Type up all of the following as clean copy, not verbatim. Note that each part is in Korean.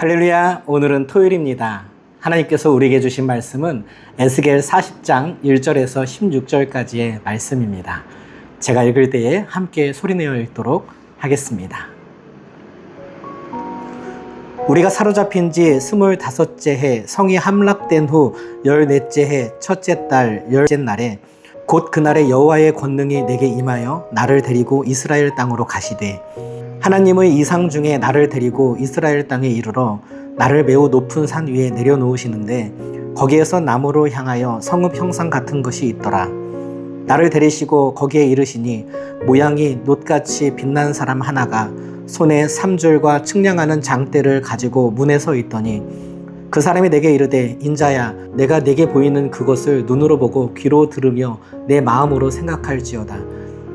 할렐루야, 오늘은 토요일입니다. 하나님께서 우리에게 주신 말씀은 에스겔 40장 1절에서 16절까지의 말씀입니다. 제가 읽을 때에 함께 소리내어 읽도록 하겠습니다. 우리가 사로잡힌 지 25째 해, 성이 함락된 후 14째 해, 첫째 달 10째 날에 곧 그날에 여호와의 권능이 내게 임하여 나를 데리고 이스라엘 땅으로 가시되, 하나님의 이상 중에 나를 데리고 이스라엘 땅에 이르러 나를 매우 높은 산 위에 내려놓으시는데, 거기에서 나무로 향하여 성읍 형상 같은 것이 있더라. 나를 데리시고 거기에 이르시니, 모양이 놋같이 빛난 사람 하나가 손에 삼줄과 측량하는 장대를 가지고 문에 서 있더니, 그 사람이 내게 이르되, 인자야, 내가 내게 보이는 그것을 눈으로 보고 귀로 들으며 내 마음으로 생각할지어다.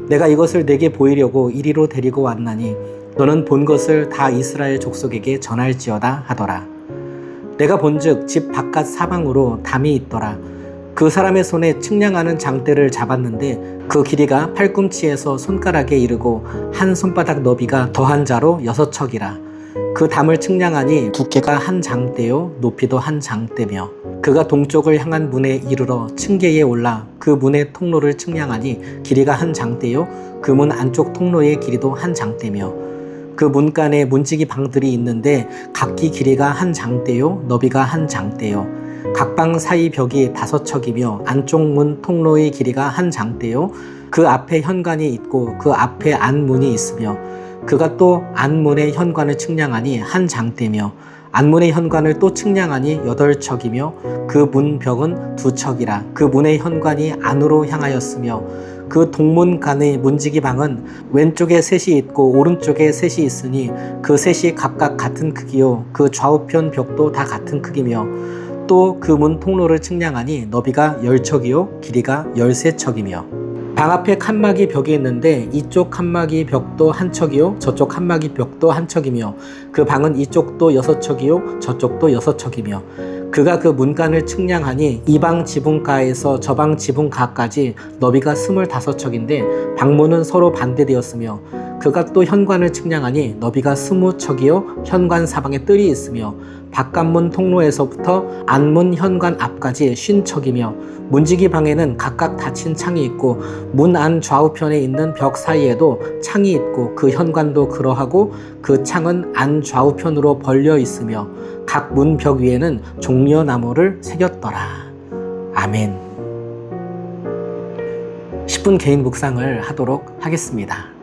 내가 이것을 내게 보이려고 이리로 데리고 왔나니 너는 본 것을 다 이스라엘 족속에게 전할지어다 하더라. 내가 본즉 집 바깥 사방으로 담이 있더라. 그 사람의 손에 측량하는 장대를 잡았는데 그 길이가 팔꿈치에서 손가락에 이르고 한 손바닥 너비가 더한 자로 6척이라. 그 담을 측량하니 두께가 한 장대요 높이도 한 장대며, 그가 동쪽을 향한 문에 이르러 층계에 올라 그 문의 통로를 측량하니 길이가 한 장대요 그 문 안쪽 통로의 길이도 한 장대며, 그 문간에 문지기 방들이 있는데 각기 길이가 한 장대요 너비가 한 장대요, 각 방 사이 벽이 5척이며 안쪽 문 통로의 길이가 한 장대요 그 앞에 현관이 있고 그 앞에 안문이 있으며, 그가 또 안문의 현관을 측량하니 한 장대며, 안문의 현관을 또 측량하니 8척이며 그 문벽은 2척이라. 그 문의 현관이 안으로 향하였으며, 그 동문 간의 문지기 방은 왼쪽에 셋이 있고 오른쪽에 셋이 있으니 그 셋이 각각 같은 크기요 그 좌우편 벽도 다 같은 크기며, 또 그 문 통로를 측량하니 너비가 10척이요 길이가 13척이며, 방 앞에 칸막이 벽이 있는데 이쪽 칸막이 벽도 한 척이요 저쪽 칸막이 벽도 한 척이며, 그 방은 이쪽도 6척이요 저쪽도 6척이며, 그가 그 문간을 측량하니 이 방 지붕가에서 저 방 지붕가까지 너비가 25척인데 방문은 서로 반대되었으며, 그가 또 현관을 측량하니 너비가 20척이요 현관 사방에 뜰이 있으며, 바깥문 통로에서부터 안문 현관 앞까지 50척이며, 문지기 방에는 각각 닫힌 창이 있고 문 안 좌우편에 있는 벽 사이에도 창이 있고 그 현관도 그러하고 그 창은 안 좌우편으로 벌려 있으며, 각 문 벽 위에는 종려나무를 새겼더라. 아멘. 10분 개인 묵상을 하도록 하겠습니다.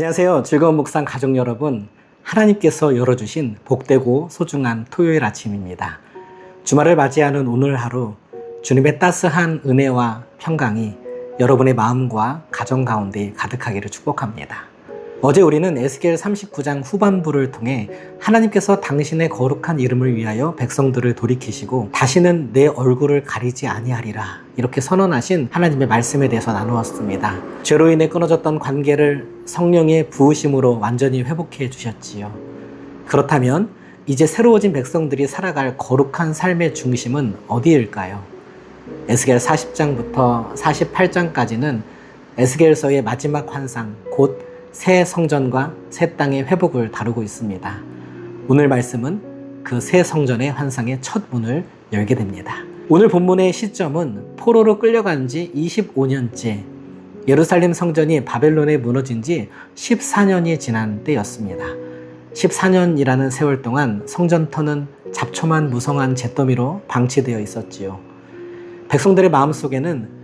안녕하세요. 즐거운 묵상 가족 여러분. 하나님께서 열어주신 복되고 소중한 토요일 아침입니다. 주말을 맞이하는 오늘 하루, 주님의 따스한 은혜와 평강이 여러분의 마음과 가정 가운데 가득하기를 축복합니다. 어제 우리는 에스겔 39장 후반부를 통해 하나님께서 당신의 거룩한 이름을 위하여 백성들을 돌이키시고 다시는 내 얼굴을 가리지 아니하리라 이렇게 선언하신 하나님의 말씀에 대해서 나누었습니다. 죄로 인해 끊어졌던 관계를 성령의 부으심으로 완전히 회복해 주셨지요. 그렇다면 이제 새로워진 백성들이 살아갈 거룩한 삶의 중심은 어디일까요? 에스겔 40장부터 48장까지는 에스겔서의 마지막 환상, 곧 새 성전과 새 땅의 회복을 다루고 있습니다. 오늘 말씀은 그 새 성전의 환상의 첫 문을 열게 됩니다. 오늘 본문의 시점은 포로로 끌려간 지 25년째, 예루살렘 성전이 바벨론에 무너진 지 14년이 지난 때였습니다. 14년이라는 세월 동안 성전터는 잡초만 무성한 잿더미로 방치되어 있었지요. 백성들의 마음속에는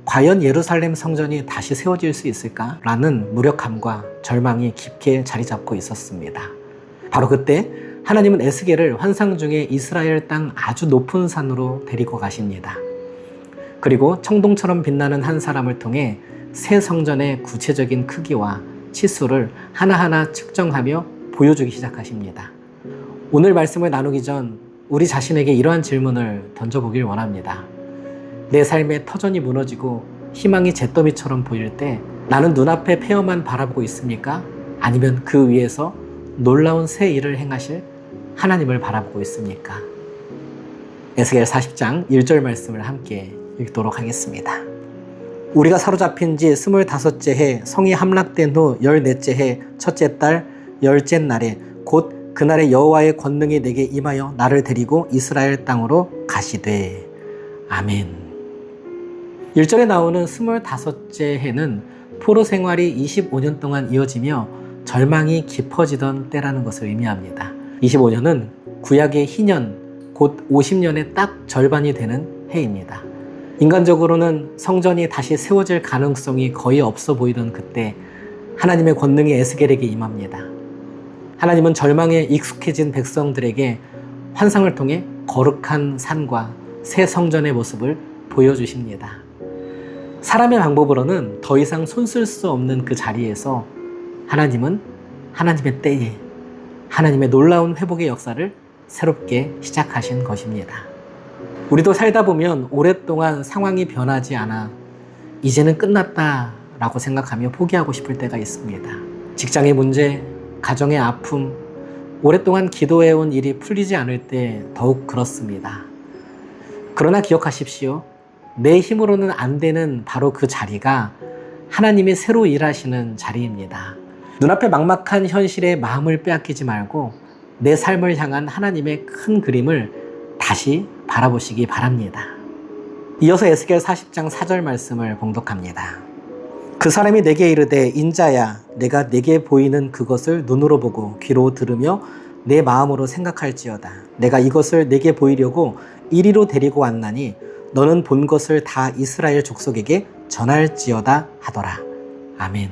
과연 예루살렘 성전이 다시 세워질 수 있을까라는 무력함과 절망이 깊게 자리 잡고 있었습니다. 바로 그때 하나님은 에스겔을 환상 중에 이스라엘 땅 아주 높은 산으로 데리고 가십니다. 그리고 청동처럼 빛나는 한 사람을 통해 새 성전의 구체적인 크기와 치수를 하나하나 측정하며 보여주기 시작하십니다. 오늘 말씀을 나누기 전 우리 자신에게 이러한 질문을 던져보길 원합니다. 내 삶의 터전이 무너지고 희망이 잿더미처럼 보일 때 나는 눈앞의 폐허만 바라보고 있습니까? 아니면 그 위에서 놀라운 새 일을 행하실 하나님을 바라보고 있습니까? 에스겔 40장 1절 말씀을 함께 읽도록 하겠습니다. 우리가 사로잡힌 지 25째 해 성이 함락된 후 14째 해 첫째 달 10째 날에 곧 그날의 여호와의 권능이 내게 임하여 나를 데리고 이스라엘 땅으로 가시되. 아멘. 1절에 나오는 25째 해는 포로 생활이 25년 동안 이어지며 절망이 깊어지던 때라는 것을 의미합니다. 25년은 구약의 희년, 곧 50년의 딱 절반이 되는 해입니다. 인간적으로는 성전이 다시 세워질 가능성이 거의 없어 보이던 그때 하나님의 권능이 에스겔에게 임합니다. 하나님은 절망에 익숙해진 백성들에게 환상을 통해 거룩한 산과 새 성전의 모습을 보여주십니다. 사람의 방법으로는 더 이상 손쓸 수 없는 그 자리에서 하나님은 하나님의 때에 하나님의 놀라운 회복의 역사를 새롭게 시작하신 것입니다. 우리도 살다 보면 오랫동안 상황이 변하지 않아 이제는 끝났다라고 생각하며 포기하고 싶을 때가 있습니다. 직장의 문제, 가정의 아픔, 오랫동안 기도해온 일이 풀리지 않을 때 더욱 그렇습니다. 그러나 기억하십시오. 내 힘으로는 안 되는 바로 그 자리가 하나님이 새로 일하시는 자리입니다. 눈앞에 막막한 현실에 마음을 빼앗기지 말고 내 삶을 향한 하나님의 큰 그림을 다시 바라보시기 바랍니다. 이어서 에스겔 40장 4절 말씀을 봉독합니다. 그 사람이 내게 이르되 인자야 내가 내게 보이는 그것을 눈으로 보고 귀로 들으며 내 마음으로 생각할지어다. 내가 이것을 내게 보이려고 이리로 데리고 왔나니 너는 본 것을 다 이스라엘 족속에게 전할지어다 하더라. 아멘.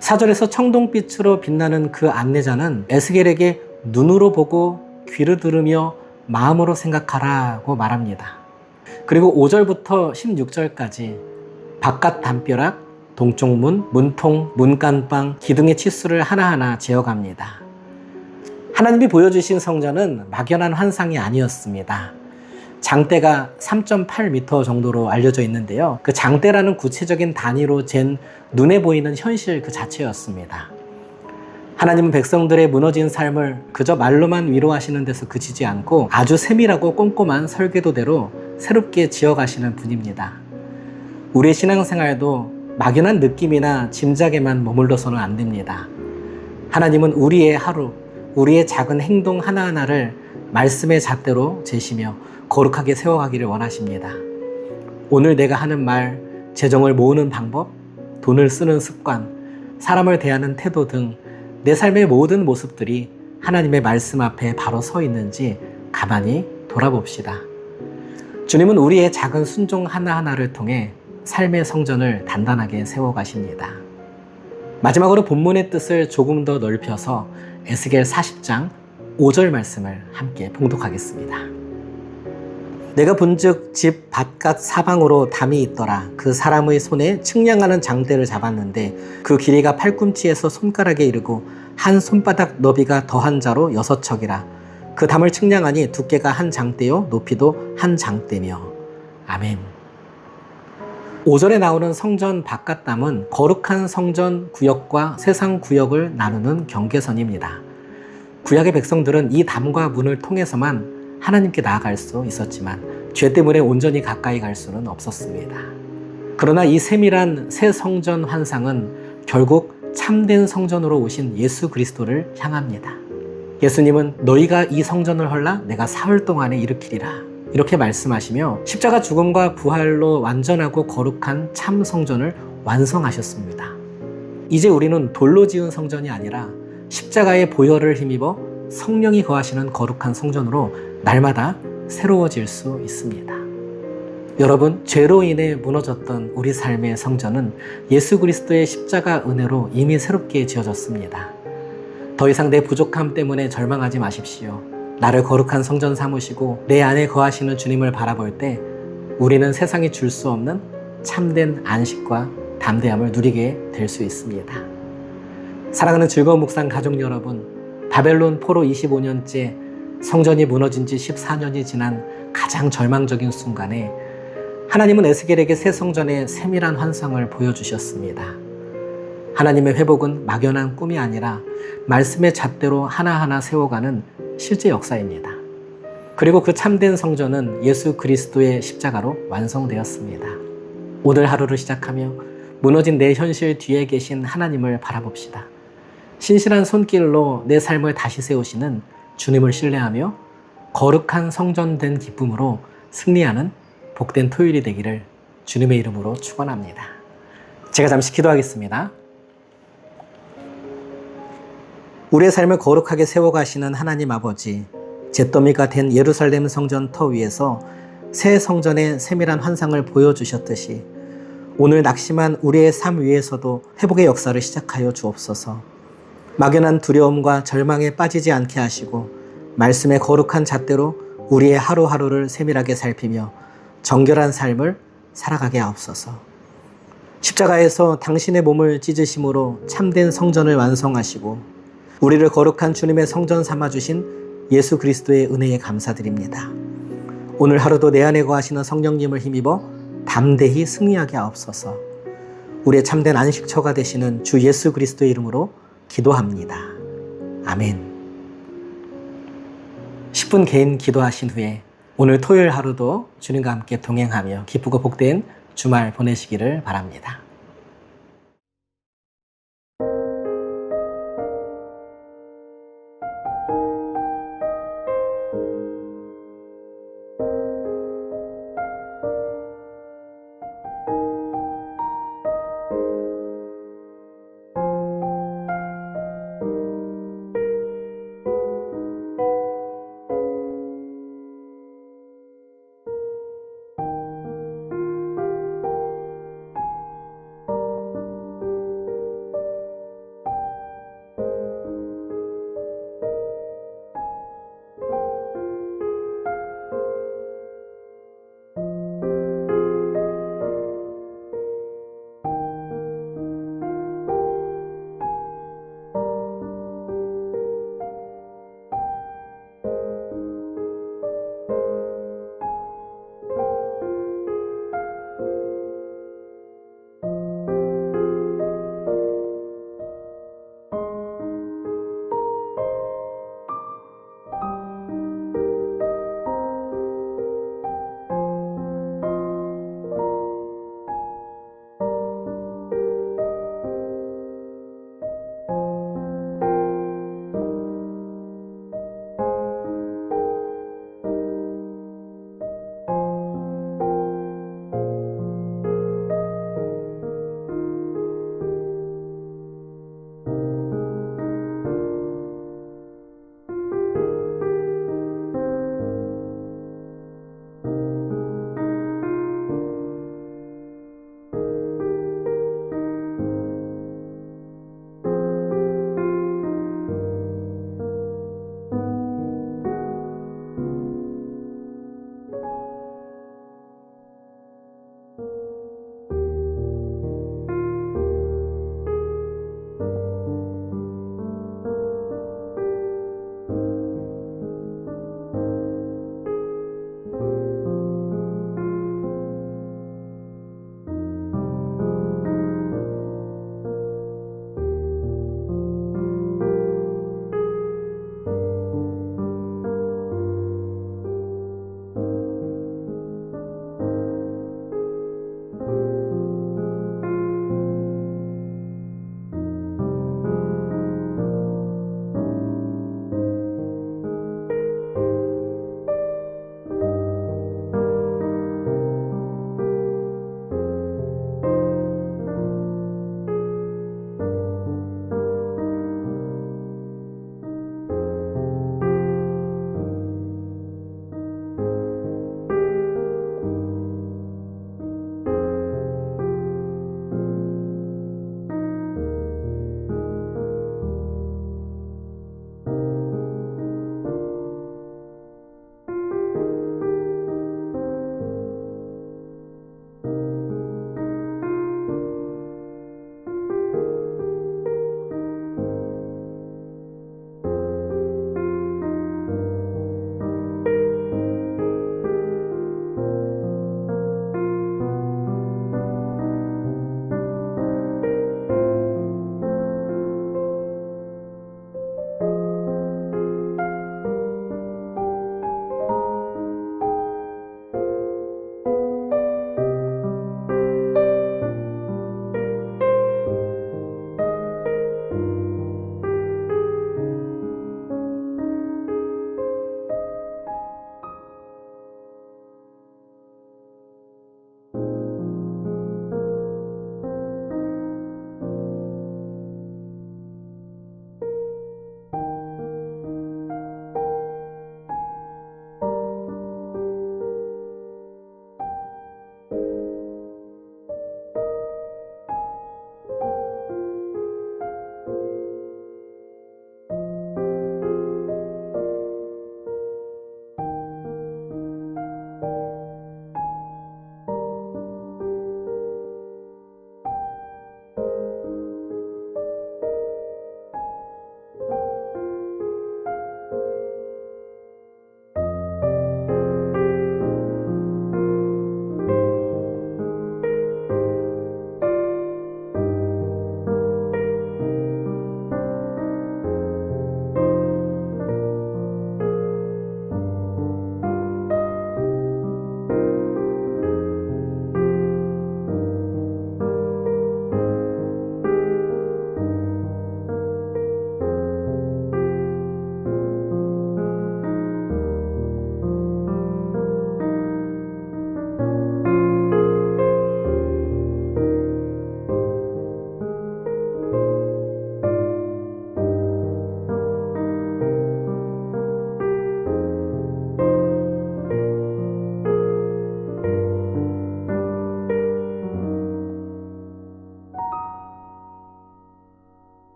4절에서 청동빛으로 빛나는 그 안내자는 에스겔에게 눈으로 보고 귀로 들으며 마음으로 생각하라고 말합니다. 그리고 5절부터 16절까지 바깥 담벼락, 동쪽 문, 문통, 문간방, 기둥의 치수를 하나하나 재어갑니다. 하나님이 보여주신 성전은 막연한 환상이 아니었습니다. 장대가 3.8m 정도로 알려져 있는데요. 그 장대라는 구체적인 단위로 잰 눈에 보이는 현실 그 자체였습니다. 하나님은 백성들의 무너진 삶을 그저 말로만 위로하시는 데서 그치지 않고 아주 세밀하고 꼼꼼한 설계도대로 새롭게 지어가시는 분입니다. 우리의 신앙생활도 막연한 느낌이나 짐작에만 머물러서는 안 됩니다. 하나님은 우리의 하루, 우리의 작은 행동 하나하나를 말씀의 잣대로 재시며 거룩하게 세워가기를 원하십니다. 오늘 내가 하는 말, 재정을 모으는 방법, 돈을 쓰는 습관, 사람을 대하는 태도 등 내 삶의 모든 모습들이 하나님의 말씀 앞에 바로 서 있는지 가만히 돌아봅시다. 주님은 우리의 작은 순종 하나하나를 통해 삶의 성전을 단단하게 세워가십니다. 마지막으로 본문의 뜻을 조금 더 넓혀서 에스겔 40장 5절 말씀을 함께 봉독하겠습니다. 내가 본즉 집 바깥 사방으로 담이 있더라. 그 사람의 손에 측량하는 장대를 잡았는데 그 길이가 팔꿈치에서 손가락에 이르고 한 손바닥 너비가 더한 자로 6척이라. 그 담을 측량하니 두께가 한 장대요 높이도 한 장대며. 아멘. 5절에 나오는 성전 바깥 담은 거룩한 성전 구역과 세상 구역을 나누는 경계선입니다. 구약의 백성들은 이 담과 문을 통해서만 하나님께 나아갈 수 있었지만 죄 때문에 온전히 가까이 갈 수는 없었습니다. 그러나 이 세밀한 새 성전 환상은 결국 참된 성전으로 오신 예수 그리스도를 향합니다. 예수님은 너희가 이 성전을 헐라 내가 사흘 동안에 일으키리라 이렇게 말씀하시며 십자가 죽음과 부활로 완전하고 거룩한 참 성전을 완성하셨습니다. 이제 우리는 돌로 지은 성전이 아니라 십자가의 보혈을 힘입어 성령이 거하시는 거룩한 성전으로 날마다 새로워질 수 있습니다. 여러분, 죄로 인해 무너졌던 우리 삶의 성전은 예수 그리스도의 십자가 은혜로 이미 새롭게 지어졌습니다. 더 이상 내 부족함 때문에 절망하지 마십시오. 나를 거룩한 성전 삼으시고 내 안에 거하시는 주님을 바라볼 때 우리는 세상이 줄 수 없는 참된 안식과 담대함을 누리게 될 수 있습니다. 사랑하는 즐거운 묵상 가족 여러분, 바벨론 포로 25년째 성전이 무너진 지 14년이 지난 가장 절망적인 순간에 하나님은 에스겔에게 새 성전의 세밀한 환상을 보여주셨습니다. 하나님의 회복은 막연한 꿈이 아니라 말씀의 잣대로 하나하나 세워가는 실제 역사입니다. 그리고 그 참된 성전은 예수 그리스도의 십자가로 완성되었습니다. 오늘 하루를 시작하며 무너진 내 현실 뒤에 계신 하나님을 바라봅시다. 신실한 손길로 내 삶을 다시 세우시는 주님을 신뢰하며 거룩한 성전된 기쁨으로 승리하는 복된 토요일이 되기를 주님의 이름으로 축원합니다. 제가 잠시 기도하겠습니다. 우리의 삶을 거룩하게 세워가시는 하나님 아버지, 잿더미가 된 예루살렘 성전 터 위에서 새 성전의 세밀한 환상을 보여주셨듯이 오늘 낙심한 우리의 삶 위에서도 회복의 역사를 시작하여 주옵소서. 막연한 두려움과 절망에 빠지지 않게 하시고 말씀의 거룩한 잣대로 우리의 하루하루를 세밀하게 살피며 정결한 삶을 살아가게 하옵소서. 십자가에서 당신의 몸을 찢으심으로 참된 성전을 완성하시고 우리를 거룩한 주님의 성전 삼아주신 예수 그리스도의 은혜에 감사드립니다. 오늘 하루도 내 안에 거하시는 성령님을 힘입어 담대히 승리하게 하옵소서. 우리의 참된 안식처가 되시는 주 예수 그리스도의 이름으로 기도합니다. 아멘. 10분 개인 기도하신 후에 오늘 토요일 하루도 주님과 함께 동행하며 기쁘고 복된 주말 보내시기를 바랍니다.